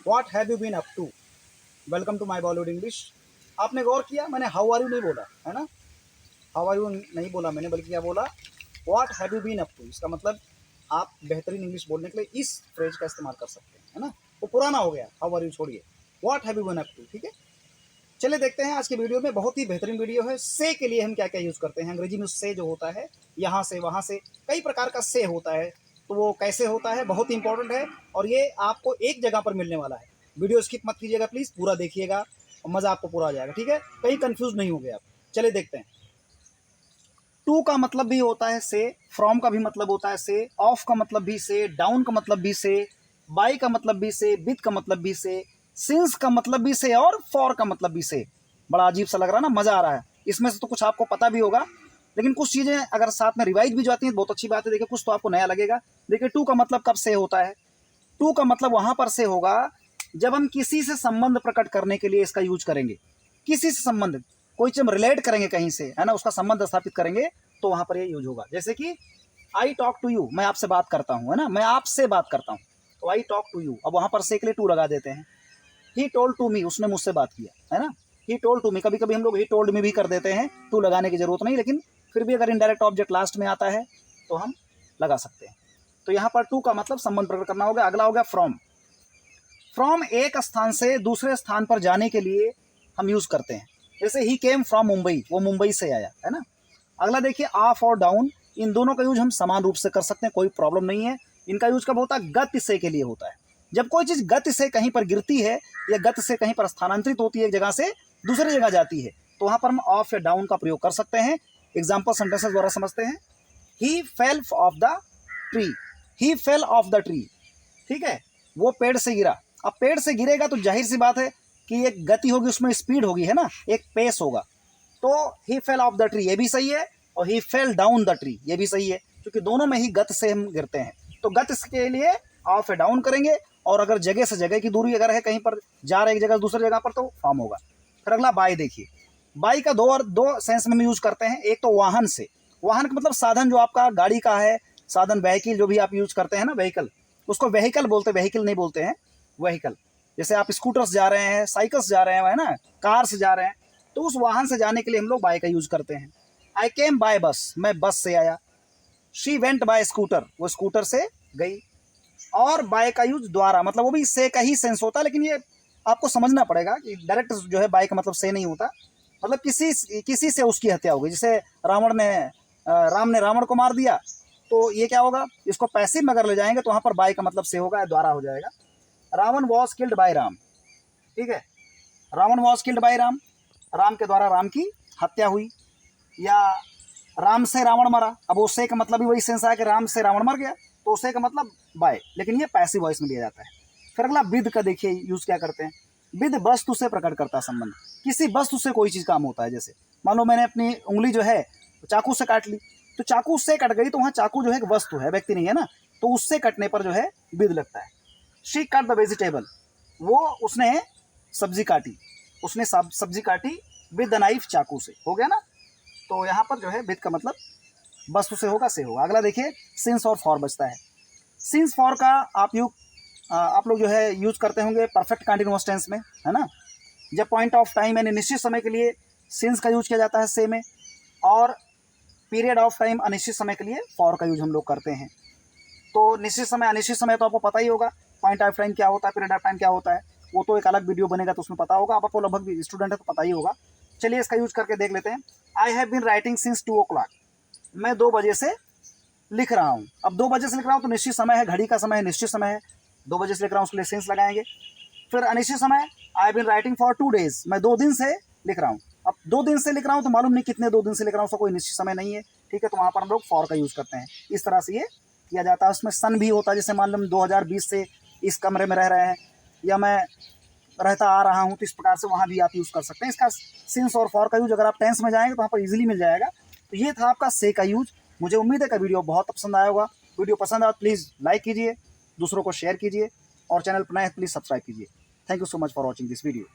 What have you been up to. Welcome to my Bollywood English. आपने गौर किया, मैंने हाउ आर यू नहीं बोला है ना, हाउ आर यू नहीं बोला मैंने, बल्कि क्या बोला, what have you been up to. इसका मतलब आप बेहतरीन इंग्लिश बोलने के लिए इस फ्रेज का इस्तेमाल कर सकते हैं, है ना। वो पुराना हो गया, हाउ आर यू छोड़िए, what have you been up to, ठीक है। चलिए देखते हैं आज के वीडियो में, बहुत ही बेहतरीन वीडियो है। से के लिए हम क्या क्या यूज़ करते हैं अंग्रेजी में। से जो होता है यहाँ से वहाँ से, कई प्रकार का से होता है, तो वो कैसे होता है बहुत ही इंपॉर्टेंट है, और ये आपको एक जगह पर मिलने वाला है। वीडियो स्किप मत कीजिएगा प्लीज़, पूरा देखिएगा और मज़ा आपको पूरा आ जाएगा, ठीक है। कहीं कंफ्यूज नहीं हो गया आप। चलिए देखते हैं। टू का मतलब भी होता है से, फ्रॉम का भी मतलब होता है से, ऑफ का मतलब भी से, डाउन का मतलब भी से, बाय का मतलब भी से, विद का मतलब भी से, सिंस का मतलब भी से, और फॉर का मतलब भी से। बड़ा अजीब सा लग रहा है ना, मजा आ रहा है। इसमें से तो कुछ आपको पता भी होगा, लेकिन कुछ चीजें अगर साथ में रिवाइज भी जाती हैं बहुत अच्छी बात है। देखिए कुछ तो आपको नया लगेगा। देखिए टू का मतलब कब से होता है। टू का मतलब वहां पर से होगा जब हम किसी से संबंध प्रकट करने के लिए इसका यूज करेंगे। किसी से संबंध, कोई चीज हम रिलेट करेंगे कहीं से, है ना, उसका संबंध स्थापित करेंगे तो वहां पर ये यूज होगा। जैसे कि आई टॉक टू यू, मैं आपसे बात करता हूँ, है ना, मैं आपसे बात करता हूँ, तो आई टॉक टू यू। अब वहां पर से के लिए टू लगा देते हैं। ही टोल्ड टू मी, उसने मुझसे बात किया, है ना। ही टोल्ड टू मी, कभी कभी हम लोग ही टोल्ड मी भी कर देते हैं, टू लगाने की जरूरत नहीं, लेकिन फिर भी अगर इनडायरेक्ट ऑब्जेक्ट लास्ट में आता है तो हम लगा सकते हैं। तो यहाँ पर टू का मतलब संबंध प्रकट करना होगा। अगला हो गया फ्रॉम। फ्रॉम एक स्थान से दूसरे स्थान पर जाने के लिए हम यूज करते हैं। जैसे ही केम फ्रॉम मुंबई, वो मुंबई से आया, है ना। अगला देखिए ऑफ और डाउन, इन दोनों का यूज हम समान रूप से कर सकते हैं, कोई प्रॉब्लम नहीं है। इनका यूज कब होता है, गति से के लिए होता है। जब कोई चीज गति से कहीं पर गिरती है या गति से कहीं पर स्थानांतरित होती है, एक जगह से दूसरी जगह जाती है, तो वहां पर हम ऑफ या डाउन का प्रयोग कर सकते हैं। एग्जाम्पल सेंटेंसेस द्वारा समझते हैं। He fell off the tree, he fell off the tree, ठीक है, वो पेड़ से गिरा। अब पेड़ से गिरेगा तो जाहिर सी बात है कि एक गति होगी, उसमें स्पीड होगी, है ना, एक पेस होगा। तो ही फेल ऑफ द ट्री ये भी सही है, और ही फेल डाउन द ट्री ये भी सही है, क्योंकि दोनों में ही गत से हम गिरते हैं। तो गत के लिए ऑफ या डाउन करेंगे, और अगर जगह से जगह की दूरी अगर है, कहीं पर जा रहे एक जगह दूसरी जगह पर, तो फॉर्म होगा। फिर अगला बाय देखिए। बाई का दो सेंस में यूज करते हैं। एक तो वाहन से, वाहन का मतलब साधन जो आपका गाड़ी का है, साधन व्हीकल जो भी आप यूज करते हैं ना, व्हीकल, उसको व्हीकल बोलते हैं, व्हीकल नहीं बोलते हैं, व्हीकल। जैसे आप स्कूटर से जा रहे हैं, साइकिल से जा रहे हैं, है ना, कार से जा रहे हैं, तो उस वाहन से जाने के लिए हम लोग बाय का यूज करते हैं। आई केम बाय बस, मैं बस से आया। शी वेंट बाय स्कूटर, वो स्कूटर से गई। और बाय का यूज द्वारा, मतलब वो भी से का ही सेंस होता है, लेकिन ये आपको समझना पड़ेगा कि डायरेक्ट जो है बाय का मतलब से नहीं होता। मतलब किसी से उसकी हत्या हो गई। जैसे राम ने रावण को मार दिया, तो ये क्या होगा, इसको पैसिव में अगर ले जाएंगे तो वहां पर बाय का मतलब से होगा, द्वारा हो जाएगा। Ravan was killed by Ram, ठीक है, Ravan was killed by Ram, Ram के द्वारा राम की हत्या हुई। या राम से रावण मरा, अब उससे का मतलब भी वही सेंस आया कि राम से रावण मर गया, तो उससे का मतलब बाय, लेकिन ये पैसिव वॉइस में लिया जाता है। फिर अगला विद का देखिए यूज क्या करते हैं। विद वस्तु से प्रकट करता है संबंध। किसी वस्तु से कोई चीज काम होता है। जैसे मान लो मैंने अपनी उंगली जो है चाकू से काट ली, तो चाकू उससे कट गई, तो वहां चाकू जो है एक वस्तु है, व्यक्ति नहीं है ना, तो उससे कटने पर जो है विद लगता है। शी कट द वेजिटेबल, वो उसने सब्जी काटी, उसने सब्जी काटी विद द नाइफ, चाकू से, हो गया ना। तो यहाँ पर जो है विद का मतलब वस्तु से होगा, से होगा। अगला देखिए सिंस और फॉर बचता है। सिंस फॉर का आप लोग जो है यूज करते होंगे परफेक्ट कंटिन्यूअस टेंस में, है ना। जब पॉइंट ऑफ टाइम यानी निश्चित समय के लिए सिंस का यूज किया जाता है से में, और पीरियड ऑफ टाइम अनिश्चित समय के लिए फॉर का यूज हम लोग करते हैं। तो निश्चित समय अनिश्चित समय तो आपको पता ही होगा, पॉइंट ऑफ टाइम क्या होता है, पीरियड ऑफ टाइम क्या होता है, वो तो एक अलग वीडियो बनेगा तो उसमें पता होगा, आपको लगभग भी स्टूडेंट है तो पता ही होगा। चलिए इसका यूज करके देख लेते हैं। I have been writing since 2 o'clock, मैं 2 बजे से लिख रहा हूँ। अब 2 बजे से लिख रहा हूँ तो निश्चित समय है, घड़ी का समय है, निश्चित समय है, 2 बजे से लिख रहा हूँ, उसके लिए सिंस लगाएंगे। फिर अनिश्चित समय, I have been writing for 2 days, मैं 2 दिन से लिख रहा हूँ। अब 2 दिन से लिख रहा हूँ तो मालूम नहीं कितने 2 दिन से लिख रहा हूँ, उसका कोई निश्चित समय नहीं है, ठीक है, तो वहाँ पर हम लोग फॉर का यूज करते हैं। इस तरह से ये किया जाता है। उसमें सन भी होता है, जैसे मान लो 2020 से इस कमरे में रह रहे हैं, या मैं रहता आ रहा हूँ, तो इस प्रकार से वहाँ भी आप यूज़ कर सकते हैं। इसका सिंस और फॉर का यूज अगर आप टेंस में जाएंगे तो वहाँ पर इजीली मिल जाएगा। तो ये था आपका से का यूज। मुझे उम्मीद है कि वीडियो बहुत पसंद आया होगा। वीडियो पसंद आया प्लीज़ लाइक कीजिए, दूसरों को शेयर कीजिए, और चैनल पर नए प्लीज़ सब्सक्राइब कीजिए। Thank you so much for watching this video.